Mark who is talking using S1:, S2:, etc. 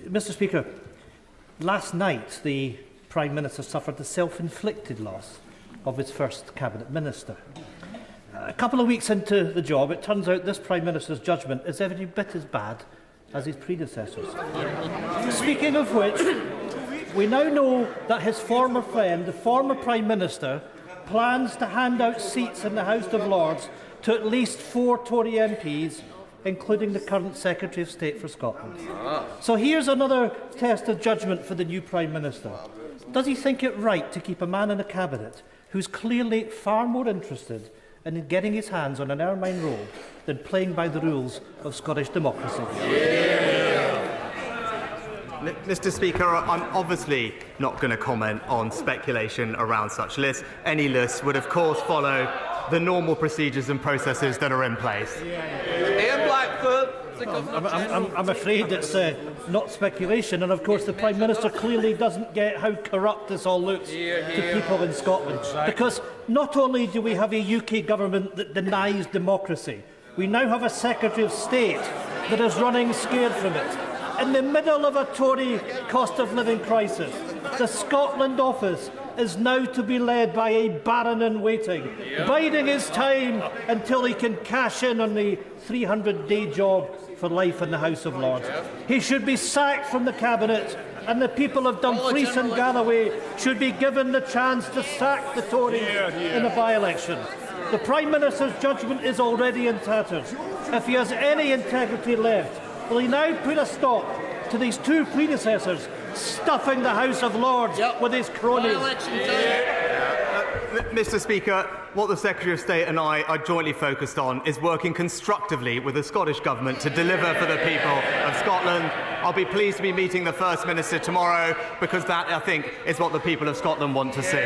S1: Mr Speaker, last night the Prime Minister suffered the self-inflicted loss of his first Cabinet Minister. A couple of weeks into the job, it turns out this Prime Minister's judgment is every bit as bad as his predecessors. Speaking of which, we now know that his former friend, the former Prime Minister, plans to hand out seats in the House of Lords to at least 4 Tory MPs, including the current Secretary of State for Scotland. So here's another test of judgment for the new Prime Minister. Does he think it right to keep a man in a cabinet who's clearly far more interested in getting his hands on an ermine robe than playing by the rules of Scottish democracy?
S2: Mr Speaker, I'm obviously not going to comment on speculation around such lists. Any list would, of course, follow the normal procedures and processes that are in place.
S3: Ian Blackford.
S1: I'm afraid it's not speculation, and of course the Prime Minister clearly doesn't get how corrupt this all looks to people in Scotland. Because not only do we have a UK government that denies democracy, we now have a Secretary of State that is running scared from it. In the middle of a Tory cost of living crisis, the Scotland office is now to be led by a baron-in-waiting, biding his time until he can cash in on the 300-day job for life in the House of Lords. He should be sacked from the Cabinet, and the people of Dumfries and Galloway should be given the chance to sack the Tories in a by-election. The Prime Minister's judgment is already in tatters. If he has any integrity left, will he now put a stop to these 2 predecessors stuffing the House of Lords with his cronies?
S2: Mr Speaker, what the Secretary of State and I are jointly focused on is working constructively with the Scottish Government to deliver for the people of Scotland. I'll be pleased to be meeting the First Minister tomorrow, because that, I think, is what the people of Scotland want to see.